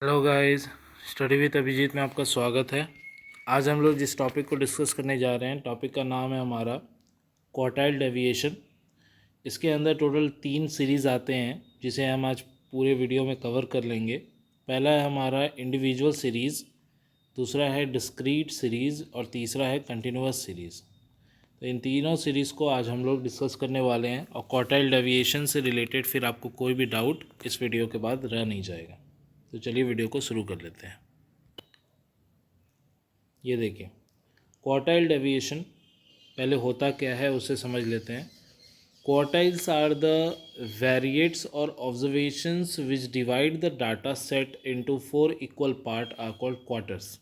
Hello guys, study with Abhijeet में आपका स्वागत है। आज हम लोग जिस टॉपिक को डिस्कस करने जा रहे हैं, टॉपिक का नाम है हमारा क्वार्टाइल डेविएशन। इसके अंदर टोटल 3 सीरीज़ आते हैं जिसे हम आज पूरे वीडियो में कवर कर लेंगे। पहला है हमारा इंडिविजुअल सीरीज़, दूसरा है डिस्क्रीट सीरीज़ और तीसरा है कंटिन्यूअस सीरीज़। तो इन तीनों सीरीज़ को आज हम लोग डिस्कस करने वाले हैं और क्वार्टाइल डेविएशन से रिलेटेड फिर आपको कोई भी डाउट इस वीडियो के बाद रह नहीं जाएगा। तो चलिए वीडियो को शुरू कर लेते हैं। ये देखिए, क्वार्टाइल डेविएशन पहले होता क्या है उसे समझ लेते हैं। क्वार्टाइल्स आर द वेरिएट्स और observations which divide the data set into 4 equal part are called quarters.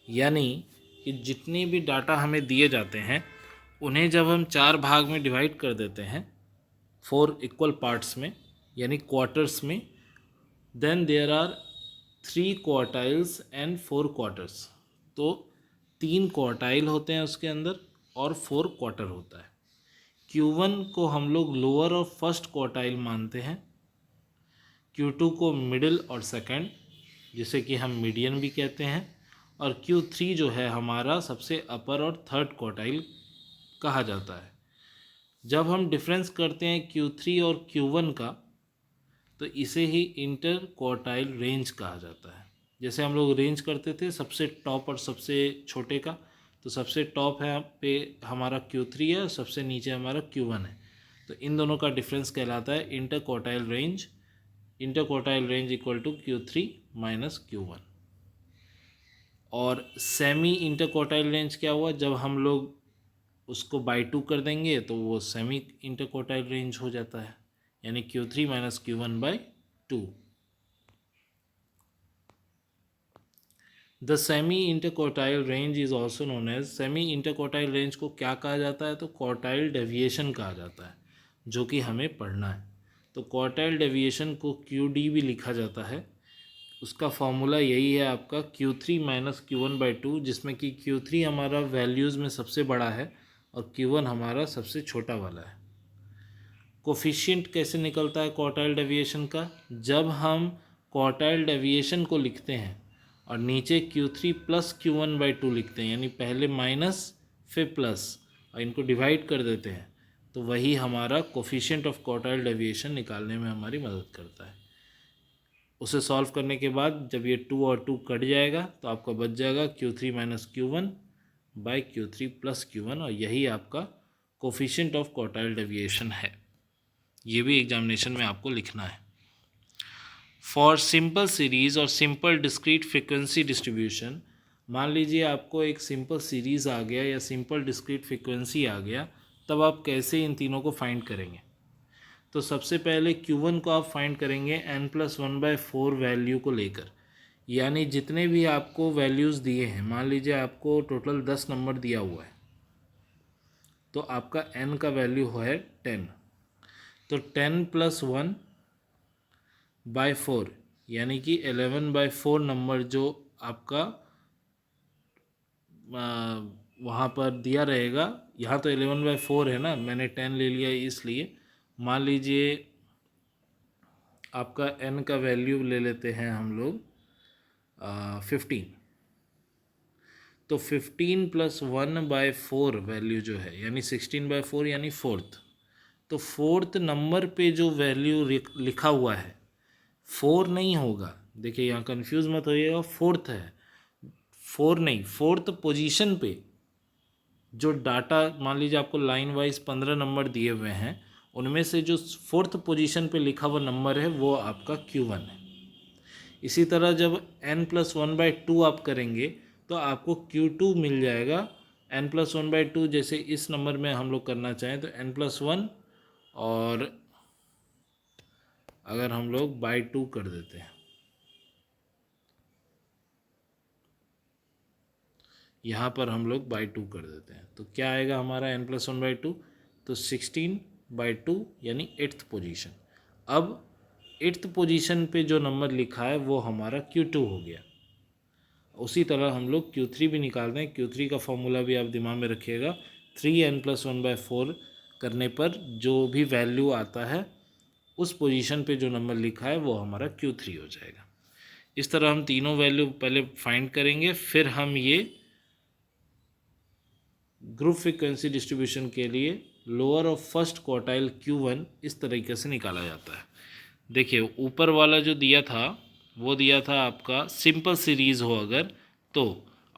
यानी कि जितने भी डाटा हमें दिए जाते हैं उन्हें जब हम 4 भाग में डिवाइड कर देते हैं 4 इक्वल पार्ट्स में यानी क्वार्टर्स में, then there are 3 quartiles and 4 quarters. तो 3 क्वार्टाइल होते हैं उसके अंदर और 4 क्वार्टर होता है। Q1 को हम लोग लोअर और फर्स्ट क्वार्टाइल मानते हैं, Q2 को मिडिल और सेकंड जिसे कि हम मीडियन भी कहते हैं, और Q3 जो है हमारा सबसे अपर और थर्ड क्वार्टाइल कहा जाता है। जब हम डिफरेंस करते हैं Q3 और Q1 का तो इसे ही इंटर क्वार्टाइल रेंज कहा जाता है। जैसे हम लोग रेंज करते थे सबसे टॉप और सबसे छोटे का, तो सबसे टॉप है पे हमारा Q3 है और सबसे नीचे हमारा Q1 है। तो इन दोनों का डिफरेंस कहलाता है inter quartile range. Inter quartile range equal to Q3 minus Q1। और सेमी इंटर क्वार्टाइल रेंज क्या हुआ, जब हम लोग उसको बाई 2 कर देंगे तो वो सेमी इंटर क्वार्टाइल रेंज हो जाता है, यानी Q3 minus Q1 by 2। The semi interquartile range is also known as, semi interquartile range को क्या कहा जाता है, तो क्वार्टाइल डेविएशन कहा जाता है, जो कि हमें पढ़ना है। तो क्वार्टाइल डेविएशन को QD भी लिखा जाता है। उसका फॉर्मूला यही है आपका Q3 माइनस Q1 बाई 2, जिसमें कि Q3 हमारा वैल्यूज़ में सबसे बड़ा है और Q1 हमारा सबसे छोटा वाला है। कोफिशिएंट कैसे निकलता है क्वार्टाइल डेविएशन का, जब हम क्वार्टाइल डेविएशन को लिखते हैं और नीचे Q3 प्लस Q1 बाई 2 लिखते हैं, यानी पहले माइनस फिर प्लस, और इनको डिवाइड कर देते हैं, तो वही हमारा कोफिशिएंट ऑफ क्वार्टाइल डेविएशन निकालने में हमारी मदद करता है। उसे सॉल्व करने के बाद जब ये 2 और 2 कट जाएगा तो आपका बच जाएगा Q3 minus Q1 by Q3 plus Q1, और यही आपका कोफिशिएंट ऑफ क्वार्टाइल डेविएशन है। ये भी एग्जामिनेशन में आपको लिखना है। फॉर सिंपल सीरीज़ और सिंपल डिस्क्रीट फ्रीक्वेंसी डिस्ट्रीब्यूशन, मान लीजिए आपको एक सिंपल सीरीज़ आ गया या सिंपल डिस्क्रीट फ्रीक्वेंसी आ गया, तब आप कैसे इन तीनों को फाइंड करेंगे। तो सबसे पहले Q1 को आप फाइंड करेंगे n+1/4 वैल्यू को लेकर, यानी जितने भी आपको वैल्यूज़ दिए हैं, मान लीजिए आपको टोटल 10 नंबर दिया हुआ है, तो आपका n का वैल्यू है 10, तो 10+1/4 यानी कि 11/4 नंबर जो आपका वहाँ पर दिया रहेगा। यहाँ तो 11/4 है ना, मैंने 10 ले लिया इसलिए। मान लीजिए आपका n का वैल्यू ले लेते हैं हम लोग 15, तो 15+1/4 वैल्यू जो है यानी 16/4 यानी फोर्थ। तो फोर्थ नंबर पे जो वैल्यू लिखा हुआ है 4 नहीं होगा, देखिए यहाँ कंफ्यूज मत होइएगा, फोर्थ है, 4 नहीं, फोर्थ पोजीशन पे जो डाटा, मान लीजिए आपको लाइन वाइज 15 नंबर दिए हुए हैं, उनमें से जो फोर्थ पोजीशन पे लिखा हुआ नंबर है वो आपका Q1 है। इसी तरह जब n+1/2 आप करेंगे तो आपको Q2 मिल जाएगा। n+1/2 जैसे इस नंबर में हम लोग करना चाहें तो n+1, और अगर हम लोग बाई 2 कर देते हैं, यहाँ पर हम लोग बाई 2 कर देते हैं, तो क्या आएगा हमारा n+1/2, तो 16/2 यानी 8th पोजीशन। अब 8th पोजीशन पे जो नंबर लिखा है वो हमारा Q2 हो गया। उसी तरह हम लोग Q3 भी निकालते हैं। Q3 का फॉर्मूला भी आप दिमाग में रखिएगा, 3n+1/4 करने पर जो भी वैल्यू आता है उस पोजीशन पे जो नंबर लिखा है वो हमारा Q3 हो जाएगा। इस तरह हम तीनों वैल्यू पहले फाइंड करेंगे, फिर हम ये ग्रुप फ्रीक्वेंसी डिस्ट्रीब्यूशन के लिए lower of first quartile Q1 इस तरीके से निकाला जाता है। देखिए ऊपर वाला जो दिया था वो दिया था आपका सिंपल सीरीज़ हो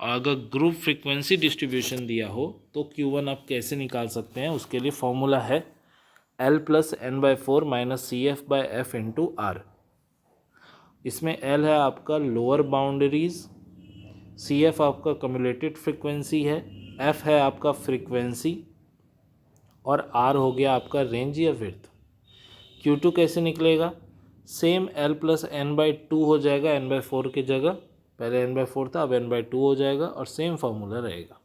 अगर ग्रुप फ्रीक्वेंसी डिस्ट्रीब्यूशन दिया हो तो Q1 आप कैसे निकाल सकते हैं, उसके लिए फॉर्मूला है L+N/4 - CF/F × R। इसमें L है आपका लोअर बाउंड्रीज, CF आपका कम्युलेटेड फ्रीक्वेंसी है, F है आपका फ्रीक्वेंसी और R हो गया आपका रेंज या विड्थ। Q2 कैसे निकलेगा, सेम L+N/2 हो जाएगा N/4 की जगह, पहले N/4 था अब N/2 हो जाएगा और सेम फार्मूला रहेगा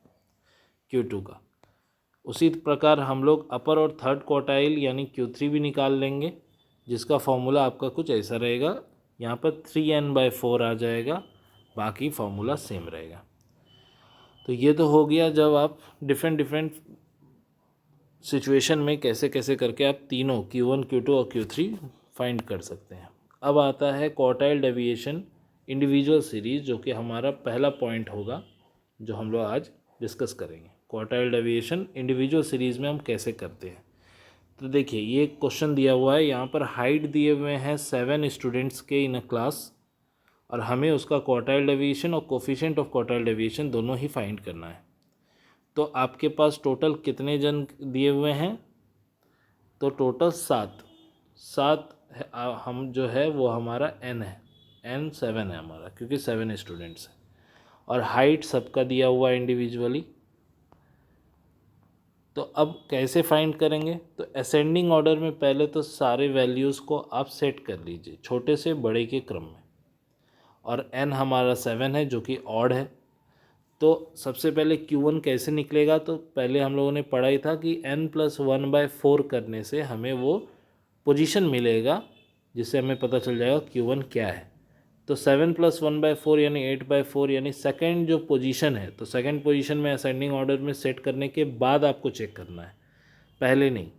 Q2 का। उसी प्रकार हम लोग अपर और थर्ड क्वार्टाइल यानी Q3 भी निकाल लेंगे, जिसका फॉर्मूला आपका कुछ ऐसा रहेगा, यहाँ पर 3N/4 आ जाएगा, बाकी फार्मूला सेम रहेगा। तो ये तो हो गया जब आप डिफरेंट सिचुएशन में कैसे कैसे करके आप तीनों Q1, Q2 और Q3 फाइंड कर सकते हैं। अब आता है क्वार्टाइल डेविएशन इंडिविजुअल सीरीज़, जो कि हमारा पहला पॉइंट होगा जो हम लोग आज डिस्कस करेंगे। क्वार्टाइल डेविएशन इंडिविजुअल सीरीज़ में हम कैसे करते हैं। तो देखिए ये क्वेश्चन दिया हुआ है, यहाँ पर हाइट दिए हुए हैं 7 स्टूडेंट्स के इन अ क्लास और हमें उसका क्वार्टाइल डेविएशन और कोफिशिएंट ऑफ क्वार्टाइल डेविएशन दोनों ही फाइंड करना है। तो आपके पास टोटल कितने जन दिए हुए हैं, तो टोटल 7 हम जो है वो हमारा n है, n 7 है हमारा, क्योंकि 7 स्टूडेंट्स हैं और हाइट सबका दिया हुआ है इंडिविजुअली। तो अब कैसे फाइंड करेंगे, तो असेंडिंग ऑर्डर में पहले तो सारे वैल्यूज़ को आप सेट कर लीजिए छोटे से बड़े के क्रम में, और n हमारा 7 है जो कि ऑड है। तो सबसे पहले Q1 कैसे निकलेगा, तो पहले हम लोगों ने पढ़ा ही था कि n+1/4 करने से हमें वो पोजीशन मिलेगा, जिससे हमें पता चल जाएगा Q1 क्या है। तो 7+1/4 यानी 8/4 यानी सेकंड जो पोजीशन है, तो सेकंड पोजीशन में असेंडिंग ऑर्डर में सेट करने के बाद आपको चेक करना है, पहले नहीं।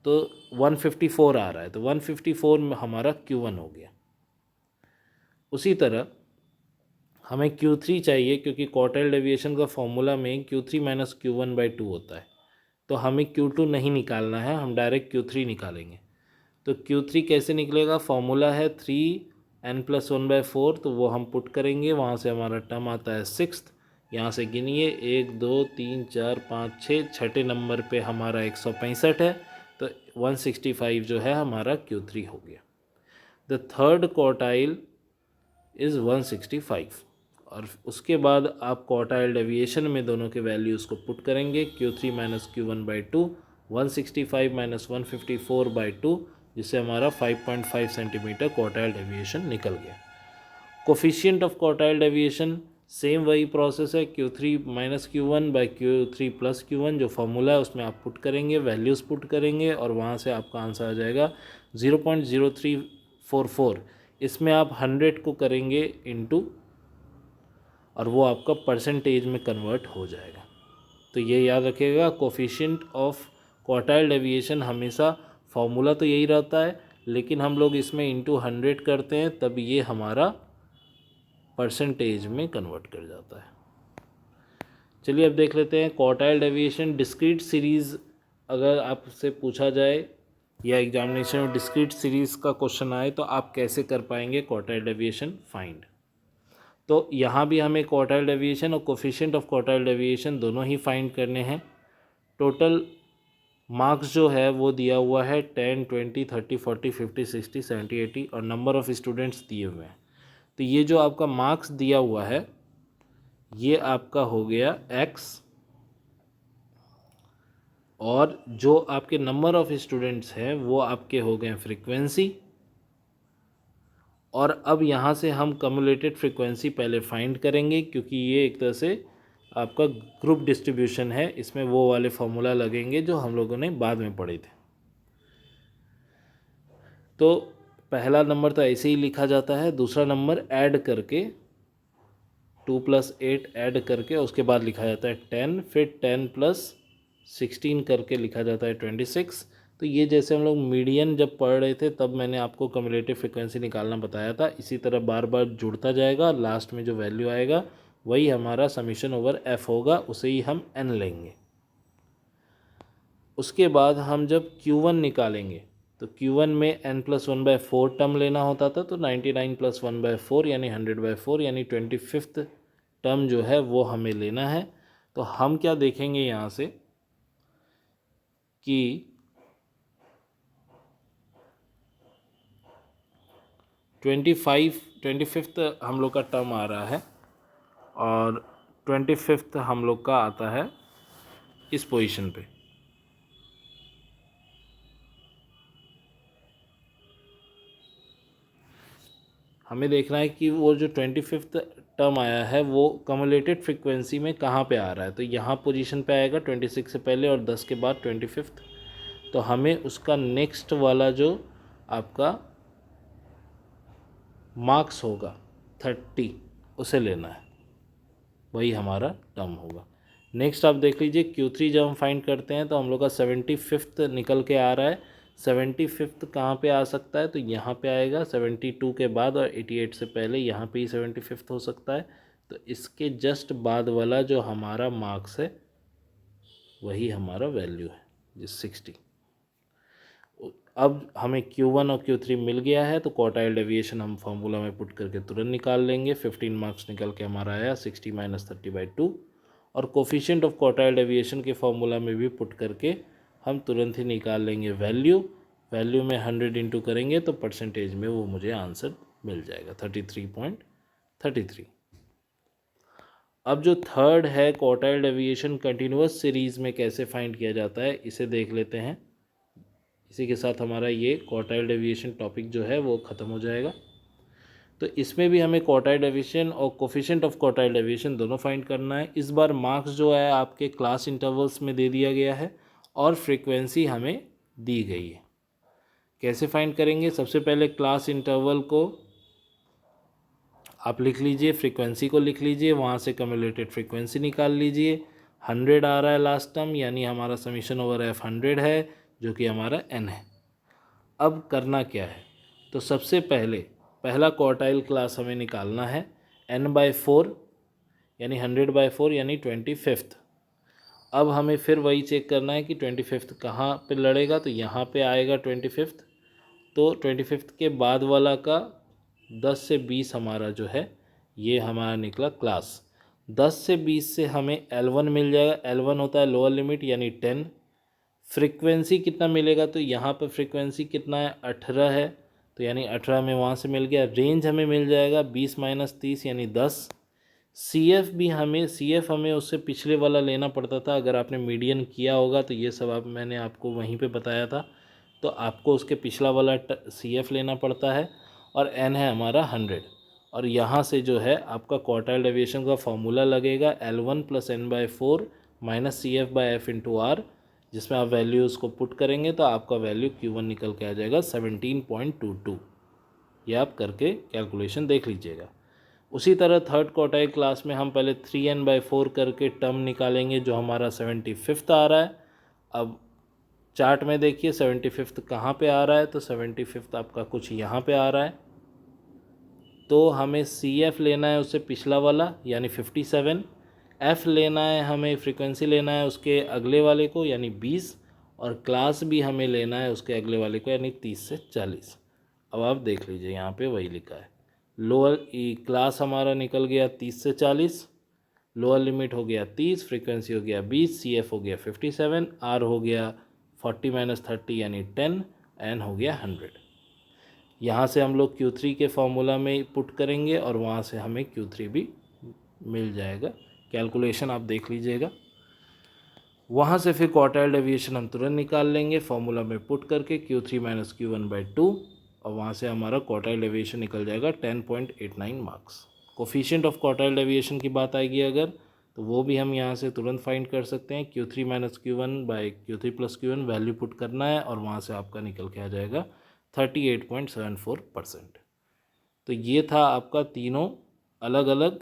तो 154 आ रहा है, तो 154 में हमारा Q1 हो गया। उसी तरह हमें Q3 चाहिए, क्योंकि क्वार्टाइल डेविएशन का फॉर्मूला में Q3 - Q1/2 होता है। तो हमें Q2 नहीं निकालना है, हम डायरेक्ट Q3 निकालेंगे। तो Q3 कैसे निकलेगा, फॉर्मूला है 3n+1/4, तो वो हम पुट करेंगे, वहाँ से हमारा टर्म आता है 6th। यहाँ से गिनिए 1 2 3 4 5 6, छठे नंबर पे हमारा 165 है, तो 165 जो है हमारा Q3 हो गया। द थर्ड क्वार्टाइल इज़ 165, और उसके बाद आप क्वार्टाइल डेविएशन में दोनों के वैल्यूज़ को पुट करेंगे, Q3 - Q1/2, 165 - 154/2, जिससे हमारा 5.5 सेंटीमीटर क्वार्टाइल डेविएशन निकल गया। Coefficient of quartile deviation same वही प्रोसेस है, Q3 - Q1/Q3 + Q1 जो फार्मूला है उसमें आप पुट करेंगे, वैल्यूज़ पुट करेंगे, और वहाँ से आपका आंसर आ जाएगा 0.0344। इसमें आप 100 को करेंगे इंटू, और वो आपका परसेंटेज में कन्वर्ट हो जाएगा। तो ये याद रखिएगा, कोफिशिएंट ऑफ क्वार्टाइल डेविएशन हमेशा फॉर्मूला तो यही रहता है, लेकिन हम लोग इसमें इंटू 100 करते हैं, तब ये हमारा परसेंटेज में कन्वर्ट कर जाता है। चलिए अब देख लेते हैं क्वार्टाइल डेविएशन डिस्क्रीट सीरीज़। अगर आपसे पूछा जाए या एग्जामिनेशन में डिस्क्रीट सीरीज़ का क्वेश्चन आए तो आप कैसे कर पाएंगे क्वार्टाइल डेविएशन फाइंड। तो यहाँ भी हमें क्वार्टाइल डेविएशन और कोफिशिएंट ऑफ क्वार्टाइल डेविएशन दोनों ही फाइंड करने हैं। टोटल मार्क्स जो है वो दिया हुआ है 10 20 30 40 50 60 70 80, और नंबर ऑफ़ स्टूडेंट्स दिए हुए हैं। तो ये जो आपका मार्क्स दिया हुआ है ये आपका हो गया x, और जो आपके नंबर ऑफ़ स्टूडेंट्स हैं वो आपके हो गए फ्रीक्वेंसी। और अब यहाँ से हम कम्युलेटेड फ्रीक्वेंसी पहले फाइंड करेंगे, क्योंकि ये एक तरह से आपका ग्रुप डिस्ट्रीब्यूशन है, इसमें वो वाले फार्मूला लगेंगे जो हम लोगों ने बाद में पढ़े थे। तो पहला नंबर तो ऐसे ही लिखा जाता है, दूसरा नंबर ऐड करके 2 + 8 ऐड करके उसके बाद लिखा जाता है 10, फिर 10 + 16 करके लिखा जाता है 26, तो ये जैसे हम लोग मीडियन जब पढ़ रहे थे तब मैंने आपको कम्युलेटिव फ्रिक्वेंसी निकालना बताया था, इसी तरह बार बार जुड़ता जाएगा, लास्ट में जो वैल्यू आएगा वही हमारा समीशन ओवर एफ होगा, उसे ही हम एन लेंगे। उसके बाद हम जब Q1 निकालेंगे तो Q1 में n+1/4 टर्म लेना होता था, तो 99+1/4 यानी 100/4 यानी 25th टर्म जो है वो हमें लेना है। तो हम क्या देखेंगे यहाँ से कि 25th हम लोग का टर्म आ रहा है और 25th हम लोग का आता है इस पोजीशन पे। हमें देखना है कि वो जो 25th टर्म आया है वो कम्युलेटेड फ्रिक्वेंसी में कहाँ पे आ रहा है। तो यहाँ पोजीशन पे आएगा 26 से पहले और 10 के बाद 25th। तो हमें उसका नेक्स्ट वाला जो आपका मार्क्स होगा 30 उसे लेना है, वही हमारा टर्म होगा। नेक्स्ट आप देख लीजिए Q3 जब हम फाइंड करते हैं तो हम लोग का 75th निकल के आ रहा है। 75th कहाँ पे आ सकता है, तो यहाँ पे आएगा 72 के बाद और 88 से पहले यहाँ पे ही 75th हो सकता है। तो इसके जस्ट बाद वाला जो हमारा मार्क्स है वही हमारा वैल्यू है, जिस 60। अब हमें Q1 और Q3 मिल गया है तो क्वार्टाइल डेविएशन हम फार्मूला में पुट करके तुरंत निकाल लेंगे। 15 मार्क्स निकल के हमारा आया 60 - 30/2 और कोफिशिएंट ऑफ क्वार्टाइल डेविएशन के फार्मूला में भी पुट करके हम तुरंत ही निकाल लेंगे वैल्यू में 100 इंटू करेंगे तो परसेंटेज में वो मुझे आंसर मिल जाएगा 33.33। अब जो थर्ड है क्वार्टाइल डेविएशन कंटिन्यूअस सीरीज़ में कैसे फाइंड किया जाता है इसे देख लेते हैं। इसी के साथ हमारा ये क्वार्टाइल डेविएशन टॉपिक जो है वो ख़त्म हो जाएगा। तो इसमें भी हमें क्वार्टाइल डेविएशन और कोफिशिएंट ऑफ क्वार्टाइल डेविएशन दोनों फाइंड करना है। इस बार मार्क्स जो है आपके क्लास इंटरवल्स में दे दिया गया है और फ्रीक्वेंसी हमें दी गई है। कैसे फाइंड करेंगे, सबसे पहले क्लास इंटरवल को आप लिख लीजिए, फ्रीक्वेंसी को लिख लीजिए, वहाँ से कम्युलेटेड फ्रीक्वेंसी निकाल लीजिए। 100 आ रहा है लास्ट टर्म यानी हमारा समीशन ओवर एफ 100 है जो कि हमारा n है। अब करना क्या है, तो सबसे पहले पहला क्वार्टाइल क्लास हमें निकालना है n/4 यानी 100/4 यानी 25th। अब हमें फिर वही चेक करना है कि 25th कहाँ पे लड़ेगा, तो यहाँ पे आएगा 25th। तो 25th के बाद वाला का 10 से 20 हमारा जो है ये हमारा निकला क्लास। 10 से 20 से हमें L1 मिल जाएगा। L1 होता है लोअर लिमिट यानी 10। फ्रीक्वेंसी कितना मिलेगा, तो यहाँ पर फ्रीक्वेंसी कितना है 18 है, तो यानी 18 में वहाँ से मिल गया। रेंज हमें मिल जाएगा 20 - 30 यानी 10। CF भी हमें उससे पिछले वाला लेना पड़ता था। अगर आपने मीडियन किया होगा तो ये सब मैंने आपको वहीं पे बताया था, तो आपको उसके पिछला वाला CF लेना पड़ता है और n है हमारा 100। और यहाँ से जो है आपका क्वार्टाइल डेविएशन का फॉर्मूला लगेगा L1 + n/4 - CF/F × R, जिसमें आप वैल्यूज़ को पुट करेंगे तो आपका वैल्यू Q1 निकल के आ जाएगा 17.22। ये आप करके कैलकुलेशन देख लीजिएगा। उसी तरह थर्ड क्वार्टाइल क्लास में हम पहले 3n/4 करके टर्म निकालेंगे जो हमारा 75th आ रहा है। अब चार्ट में देखिए 75th कहाँ पे आ रहा है, तो 75th आपका कुछ यहाँ पे आ रहा है। तो हमें CF लेना है उससे पिछला वाला यानी 57, F लेना है, हमें फ्रीक्वेंसी लेना है उसके अगले वाले को यानी 20, और क्लास भी हमें लेना है उसके अगले वाले को यानी 30 से 40। अब आप देख लीजिए यहाँ पे वही लिखा है। लोअर क्लास हमारा निकल गया 30 से 40, लोअर लिमिट हो गया 30, फ्रीक्वेंसी हो गया 20, CF हो गया 57, R हो गया 40 - 30 यानी 10, N हो गया 100। यहाँ से हम लोग Q3 के फॉर्मूला में पुट करेंगे और वहाँ से हमें Q3 भी मिल जाएगा। कैलकुलेशन आप देख लीजिएगा। वहाँ से फिर क्वार्टाइल डेविएशन हम तुरंत निकाल लेंगे फॉर्मूला में पुट करके Q3 - Q1/2, और वहाँ से हमारा क्वार्टाइल डेविएशन निकल जाएगा 10.89 marks. Coefficient of quartile deviation की बात आएगी अगर, तो वो भी हम यहाँ से तुरंत फाइंड कर सकते हैं। Q3 - Q1/Q3 + Q1 value put करना है और वहाँ से आपका निकल के आ जाएगा 38.74%। तो ये था आपका तीनों अलग अलग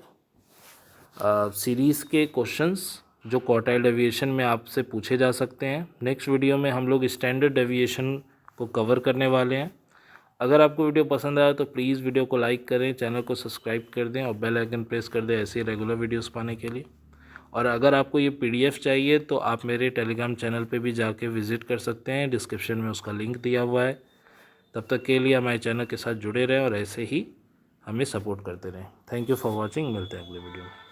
सीरीज़ के क्वेश्चंस जो क्वार्टाइल डेविएशन में आपसे पूछे जा सकते हैं। नेक्स्ट वीडियो में हम लोग स्टैंडर्ड डेविएशन को कवर करने वाले हैं। अगर आपको वीडियो पसंद आया तो प्लीज़ वीडियो को लाइक करें, चैनल को सब्सक्राइब कर दें और बेल आइकन प्रेस कर दें ऐसे रेगुलर वीडियोस पाने के लिए। और अगर आपको ये PDF चाहिए तो आप मेरे टेलीग्राम चैनल पे भी जाके विज़िट कर सकते हैं, डिस्क्रिप्शन में उसका लिंक दिया हुआ है। तब तक के लिए हमारे चैनल के साथ जुड़े रहें और ऐसे ही हमें सपोर्ट करते रहें। Thank you for watching. मिलते हैं अगले वीडियो में।